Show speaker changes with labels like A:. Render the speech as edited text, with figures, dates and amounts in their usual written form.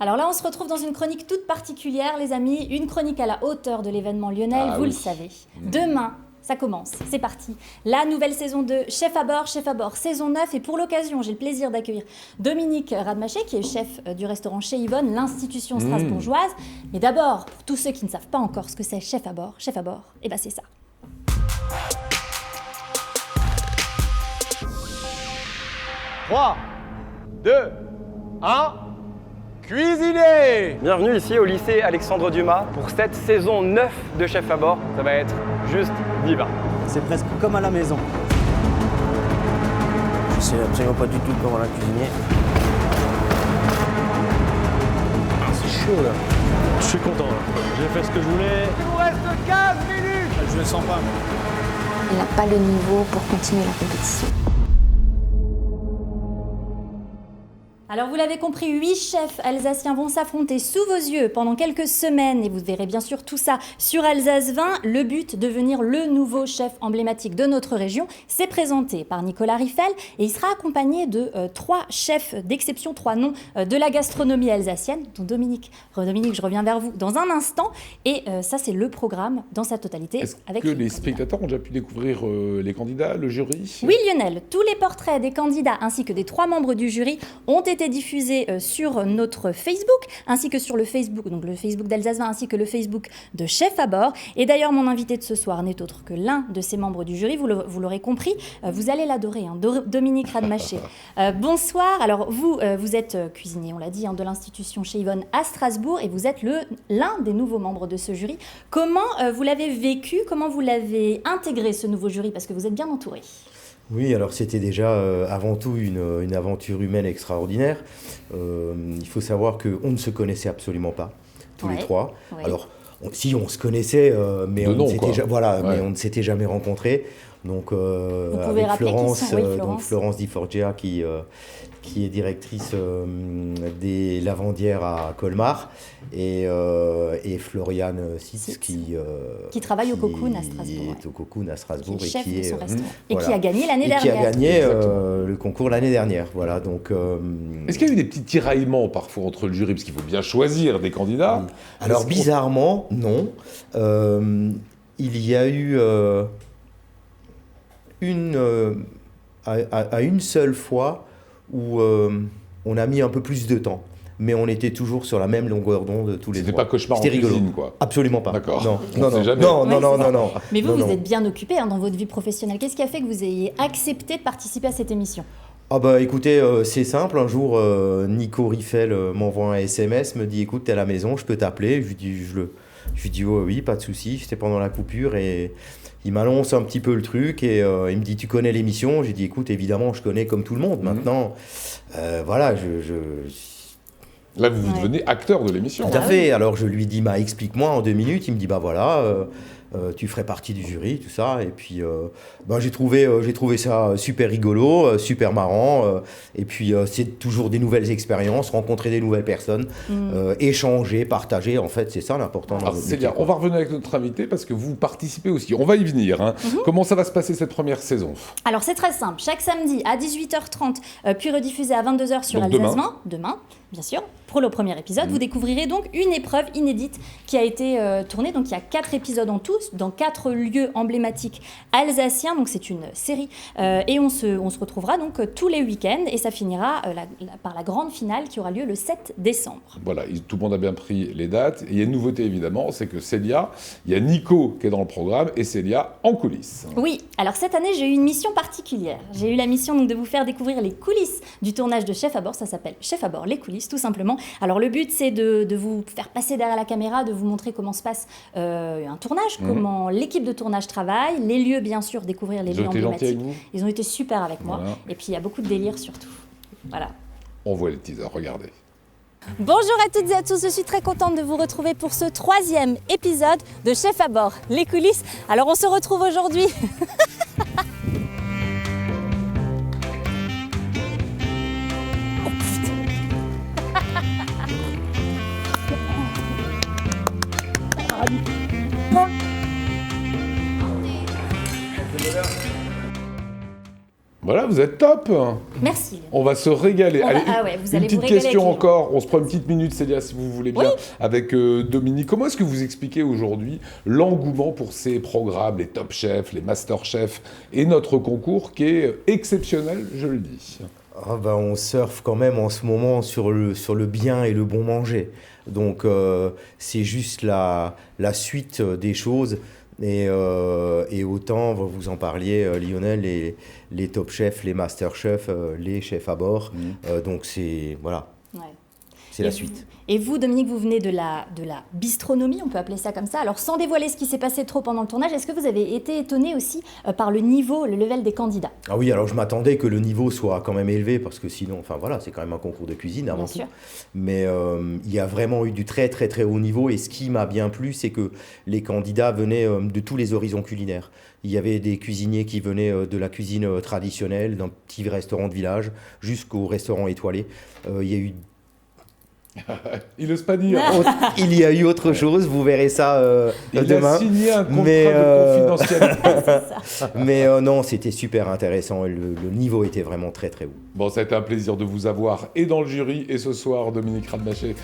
A: Alors là, on se retrouve dans une chronique toute particulière, les amis. Une chronique à la hauteur de l'événement Lionel, vous le savez. Demain, ça commence, c'est parti. La nouvelle saison de Chef à bord, saison 9. Et pour l'occasion, j'ai le plaisir d'accueillir Dominique Radmacher, qui est chef du restaurant Chez Yvonne, l'institution strasbourgeoise. Mais d'abord, pour tous ceux qui ne savent pas encore ce que c'est Chef à bord, eh ben c'est ça.
B: Trois, 2, 1, cuisiner!
C: Bienvenue ici au lycée Alexandre Dumas pour cette saison 9 de Chef à bord. Ça va être juste divin.
D: C'est presque comme à la maison.
E: Je sais absolument pas du tout comment la cuisiner.
F: Ah, c'est chaud là. Je suis content. J'ai fait ce que je voulais.
B: Il vous reste 15 minutes!
D: Je le sens pas.
G: Il n'a pas le niveau pour continuer la compétition.
A: Alors vous l'avez compris, 8 chefs alsaciens vont s'affronter sous vos yeux pendant quelques semaines et vous verrez bien sûr tout ça sur Alsace 20. Le but, devenir le nouveau chef emblématique de notre région, c'est présenté par Nicolas Riffel et il sera accompagné de 3 chefs d'exception, 3 noms de la gastronomie alsacienne, dont Dominique, je reviens vers vous dans un instant et ça c'est le programme dans sa totalité.
H: Est-ce
A: avec
H: que les spectateurs ont déjà pu découvrir les candidats, le jury?
A: Oui Lionel, tous les portraits des candidats ainsi que des 3 membres du jury ont été diffusé sur notre Facebook, ainsi que sur le Facebook, donc le Facebook d'Alsace 20, ainsi que le Facebook de Chef à bord. Et d'ailleurs, mon invité de ce soir n'est autre que l'un de ces membres du jury, vous l'aurez compris, vous allez l'adorer, hein, Dominique Radmacher. Bonsoir, alors vous êtes cuisinier, on l'a dit, hein, de l'institution Chez Yvonne à Strasbourg, et vous êtes l'un des nouveaux membres de ce jury. Comment vous l'avez vécu, comment vous l'avez intégré ce nouveau jury, parce que vous êtes bien entouré?
E: Oui, alors c'était déjà avant tout une aventure humaine extraordinaire. Il faut savoir qu'on ne se connaissait absolument pas, tous les trois. Ouais. Alors, si on se connaissait, mais on ne s'était jamais rencontrés. Donc, avec Florence Di Forgia qui est directrice des lavandières à Colmar, et Floriane Sitz
A: qui travaille au Cocoon à Strasbourg.
E: Qui est au Cocoon à Strasbourg
A: qui est chef de son restaurant. Et qui a gagné l'année dernière.
E: Qui a gagné le concours l'année dernière. Voilà, donc,
H: Est-ce qu'il y a eu des petits tiraillements parfois entre le jury, parce qu'il faut bien choisir des candidats?
E: Oui. Alors bizarrement, non. Il y a eu à une seule fois où on a mis un peu plus de temps, mais on était toujours sur la même longueur d'onde tous les trois.
H: C'était pas cauchemar en cuisine, quoi.
E: Absolument pas.
H: D'accord.
E: Non.
A: Mais vous êtes bien occupé dans votre vie professionnelle. Qu'est-ce qui a fait que vous ayez accepté de participer à cette émission?
E: Ah bah écoutez, c'est simple. Un jour, Nico Riffel m'envoie un SMS, me dit écoute, t'es à la maison, je peux t'appeler. Je lui dis oh, oui, pas de souci. C'était pendant la coupure et il m'annonce un petit peu le truc et il me dit tu connais l'émission? J'ai dit écoute, évidemment je connais comme tout le monde. Maintenant, voilà,
H: Là vous devenez acteur de l'émission.
E: Tout à fait. Alors je lui dis explique-moi en 2 minutes. Il me dit voilà, tu ferais partie du jury, tout ça. Et puis j'ai trouvé ça super rigolo, super marrant. Et puis c'est toujours des nouvelles expériences, rencontrer des nouvelles personnes, échanger, partager. En fait, c'est ça l'important.
H: Alors c'est bien. On va revenir avec notre invité parce que vous participez aussi. On va y venir. Hein. Comment ça va se passer cette première saison?
A: Alors c'est très simple. Chaque samedi à 18h30, puis rediffusé à 22h sur Alsace 20. Demain, bien sûr. Pour le premier épisode, vous découvrirez donc une épreuve inédite qui a été tournée. Donc il y a 4 épisodes en tout, dans 4 lieux emblématiques alsaciens. Donc c'est une série. Et on se retrouvera donc tous les week-ends. Et ça finira par la grande finale qui aura lieu le 7 décembre.
H: Voilà, tout le monde a bien pris les dates. Et il y a une nouveauté évidemment, c'est que Célia, il y a Nico qui est dans le programme et Célia en coulisses.
A: Oui, alors cette année j'ai eu une mission particulière. J'ai eu la mission donc, de vous faire découvrir les coulisses du tournage de Chef à bord. Ça s'appelle Chef à bord, les coulisses tout simplement. Alors le but c'est de vous faire passer derrière la caméra, de vous montrer comment se passe un tournage, comment l'équipe de tournage travaille, les lieux bien sûr, découvrir les lieux emblématiques. Ils ont été super avec moi et puis il y a beaucoup de délire surtout. Voilà.
H: On voit les teasers, regardez.
A: Bonjour à toutes et à tous, je suis très contente de vous retrouver pour ce 3e épisode de Chef à bord, les coulisses. Alors on se retrouve aujourd'hui
H: Voilà, vous êtes top.
A: Merci.
H: On va se régaler.
A: On va-
H: Allez,
A: ah ouais, vous
H: une
A: allez vous
H: petite
A: régaler
H: question
A: avec Lyon.
H: encore. On se prend une petite minute, Célia, si vous voulez bien, avec Dominique. Comment est-ce que vous expliquez aujourd'hui l'engouement pour ces programmes, les Top Chefs, les Master Chefs et notre concours qui est exceptionnel, je le dis.
E: Ah bah, on surfe quand même en ce moment sur le bien et le bon manger. Donc c'est juste la suite des choses. Et autant, vous en parliez, Lionel, les Top Chefs, les Master Chefs, les chefs à bord. Donc c'est voilà,
A: Ouais.
E: c'est
A: Et
E: la
A: vous-
E: suite.
A: Et vous, Dominique, vous venez de la bistronomie, on peut appeler ça comme ça. Alors, sans dévoiler ce qui s'est passé trop pendant le tournage, est-ce que vous avez été étonné aussi par le niveau, le level des candidats?
E: Ah oui, alors je m'attendais que le niveau soit quand même élevé parce que sinon, enfin voilà, c'est quand même un concours de cuisine avant tout.
A: sûr.
E: Mais il y a vraiment eu du très très très haut niveau et ce qui m'a bien plu, c'est que les candidats venaient de tous les horizons culinaires. Il y avait des cuisiniers qui venaient de la cuisine traditionnelle, d'un petit restaurant de village jusqu'au restaurant étoilé. Il y a eu
H: Il n'ose pas dire.
E: il y a eu autre chose, vous verrez ça
H: Il
E: demain.
H: a signé un contrat
E: Mais,
H: de confidentialité.
E: Mais non, c'était super intéressant. Le niveau était vraiment très très haut.
H: Bon, ça a été un plaisir de vous avoir et dans le jury et ce soir, Dominique Rademacher.